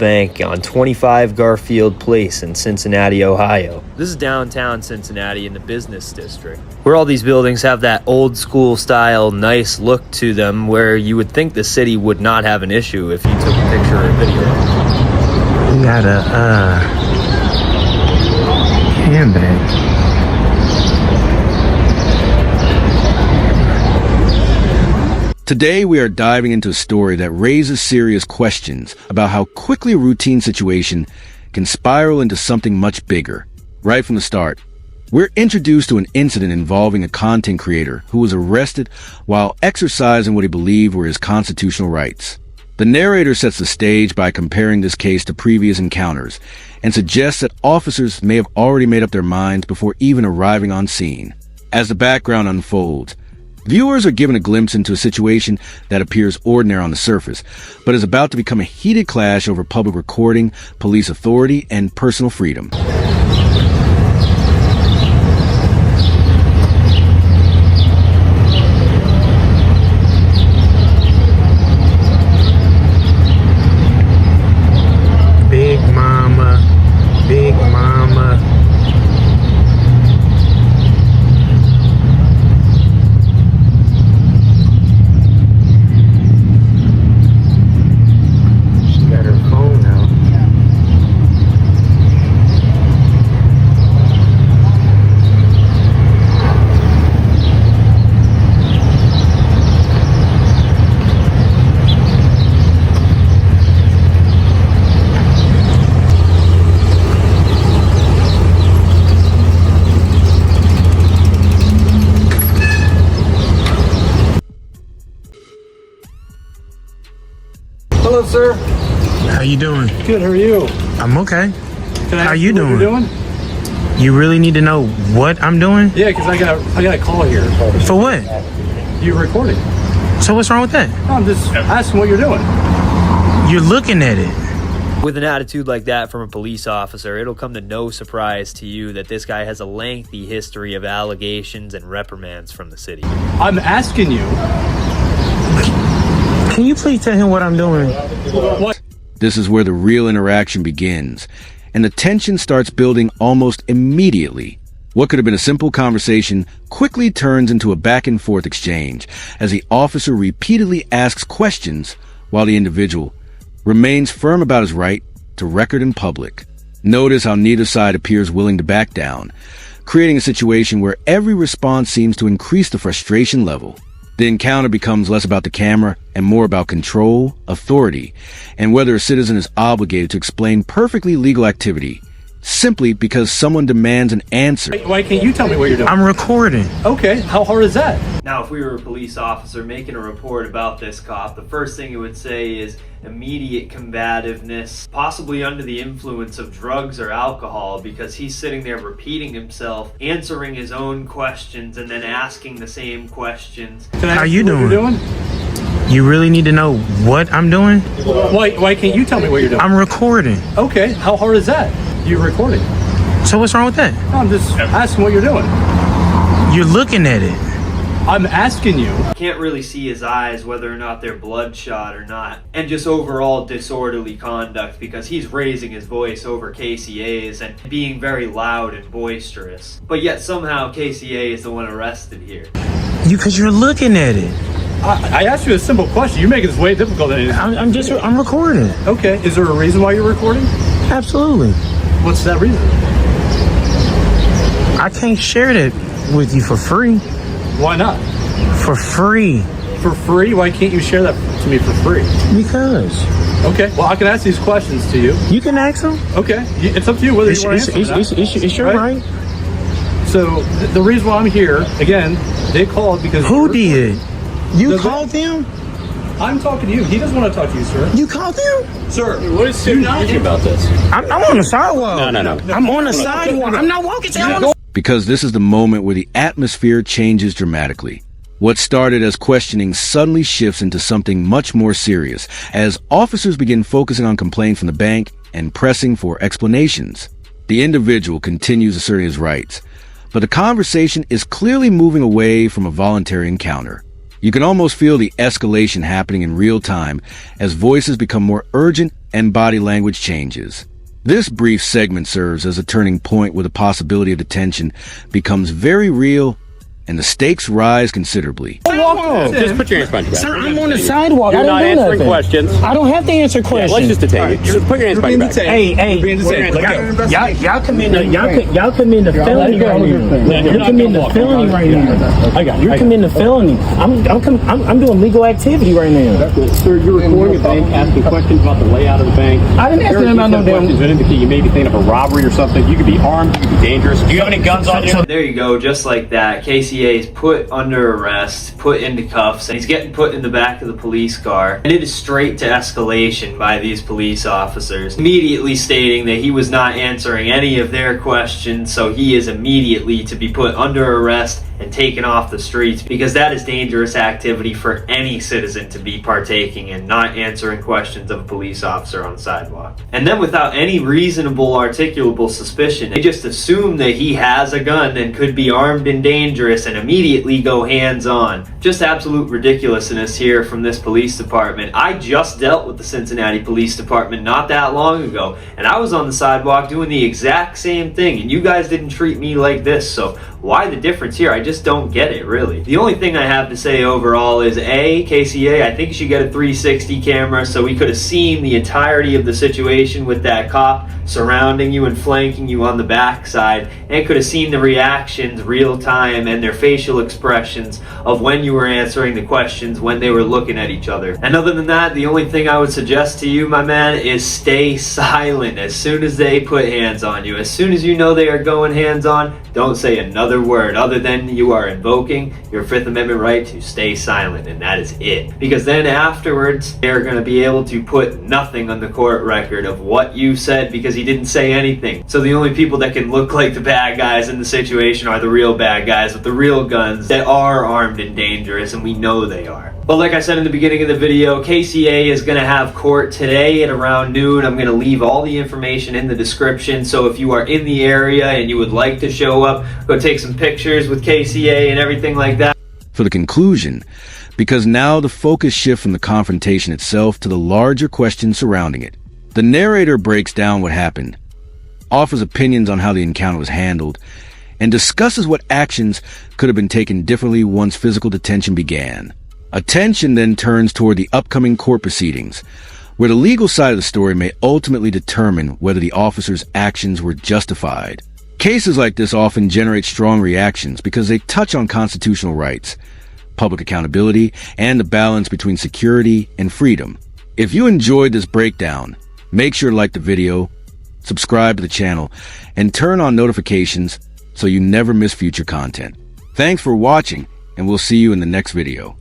Bank on 25 Garfield Place in Cincinnati, Ohio. This is downtown Cincinnati in the business district, where all these buildings have that old school style, nice look to them, where you would think the city would not have an issue if you took a picture or a video. We got a, handbag. Today, we are diving into a story that raises serious questions about how quickly a routine situation can spiral into something much bigger. Right from the start, we're introduced to an incident involving a content creator who was arrested while exercising what he believed were his constitutional rights. The narrator sets the stage by comparing this case to previous encounters and suggests that officers may have already made up their minds before even arriving on scene. As the background unfolds, viewers are given a glimpse into a situation that appears ordinary on the surface, but is about to become a heated clash over public recording, police authority, and personal freedom. Big mama, big mama. Hello, sir. How you doing? Good. How are you? I'm okay. Can I How ask you what you're doing? doing? You really need to know what I'm doing? Yeah, because I got a call here. For what? You're recording. So what's wrong with that? I'm just asking what you're doing. You're looking at it. With an attitude like that from a police officer, it'll come to no surprise to you that this guy has a lengthy history of allegations and reprimands from the city. I'm asking you. Can you please tell him what I'm doing? What? This is where the real interaction begins, and the tension starts building almost immediately. What could have been a simple conversation quickly turns into a back-and-forth exchange as the officer repeatedly asks questions while the individual remains firm about his right to record in public. Notice how neither side appears willing to back down, creating a situation where every response seems to increase the frustration level. The encounter becomes less about the camera and more about control, authority, and whether a citizen is obligated to explain perfectly legal activity simply because someone demands an answer. Why can't you tell me what you're doing? I'm recording. Okay. How hard is that? Now, if we were a police officer making a report about this cop, the first thing it would say is immediate combativeness, possibly under the influence of drugs or alcohol, because he's sitting there repeating himself, answering his own questions, and then asking the same questions. Can I How ask you what you're doing? doing? You really need to know what I'm doing? Why can't you tell me what you're doing? I'm recording. Okay. How hard is that? You're recording. So what's wrong with that? I'm just asking what you're doing. You're looking at it. I'm asking you. Can't really see his eyes whether or not they're bloodshot or not, and just overall disorderly conduct because he's raising his voice over KCA's and being very loud and boisterous. But yet somehow KCA is the one arrested here. Because you're looking at it. I asked you a simple question. You're making this way difficult than it is. I'm recording. Okay. Is there a reason why you're recording? Absolutely. What's that reason? I can't share that with you for free. Why not? For free. For free? Why can't you share that to me for free? Because. Okay. Well, I can ask these questions to you. You can ask them. Okay. It's up to you whether you want to answer them. It's your right. So the reason why I'm here, again, they called because... Who did? You called them? I'm talking to you. He doesn't want to talk to you, sir. You called them? Sir, what is so not about this? I'm on the sidewalk. No. I'm on the sidewalk. I'm not walking. Because this is the moment where the atmosphere changes dramatically. What started as questioning suddenly shifts into something much more serious as officers begin focusing on complaints from the bank and pressing for explanations. The individual continues asserting his rights, but the conversation is clearly moving away from a voluntary encounter. You can almost feel the escalation happening in real time as voices become more urgent and body language changes. This brief segment serves as a turning point where the possibility of detention becomes very real and the stakes rise considerably. Just put your hands behind your back. Sir, I'm on the sidewalk. You're I not didn't do answering nothing. questions. I don't have to answer questions. Let's just detain you. Just put your hands behind your back. Hey, y'all committing a felony right now. You're committing a felony right now. You're committing a felony. I'm doing legal activity right now. Sir, you're recording a bank, asking questions about the layout of the bank. I didn't ask them about no damn. Questions that indicate you may be thinking of a robbery or something. You could be armed. You could be dangerous. Do you have any guns on you? There you go, just like that. KCA is put under arrest, put into cuffs, and he's getting put in the back of the police car. And it is straight to escalation by these police officers, immediately stating that he was not answering any of their questions, so he is immediately to be put under arrest and taken off the streets, because that is dangerous activity for any citizen to be partaking in, not answering questions of a police officer on the sidewalk. And then without any reasonable articulable suspicion, they just assume that he has a gun and could be armed and dangerous and immediately go hands-on. Just absolute ridiculousness here from this police department. I just dealt with the Cincinnati Police Department not that long ago, and I was on the sidewalk doing the exact same thing, and you guys didn't treat me like this, so why the difference here? I just don't get it, really. The only thing I have to say overall is A, KCA, I think you should get a 360 camera so we could have seen the entirety of the situation with that cop surrounding you and flanking you on the backside, and could have seen the reactions real time and their facial expressions of when you were answering the questions, when they were looking at each other. And other than that, the only thing I would suggest to you, my man, is stay silent as soon as they put hands on you. As soon as you know they are going hands on, don't say another word other than you are invoking your Fifth Amendment right to stay silent, and that is it. Because then afterwards, they're going to be able to put nothing on the court record of what you said because he didn't say anything. So the only people that can look like the bad guys in the situation are the real bad guys with the real guns that are armed and dangerous, and we know they are. But like I said in the beginning of the video, KCA is going to have court today at around noon. I'm going to leave all the information in the description, so if you are in the area and you would like to show up, go take some pictures with KCA and everything like that. For the conclusion, because now the focus shifts from the confrontation itself to the larger questions surrounding it. The narrator breaks down what happened, offers opinions on how the encounter was handled, and discusses what actions could have been taken differently once physical detention began. Attention then turns toward the upcoming court proceedings, where the legal side of the story may ultimately determine whether the officer's actions were justified. Cases like this often generate strong reactions because they touch on constitutional rights, public accountability, and the balance between security and freedom. If you enjoyed this breakdown, make sure to like the video, subscribe to the channel, and turn on notifications so you never miss future content. Thanks for watching, and we'll see you in the next video.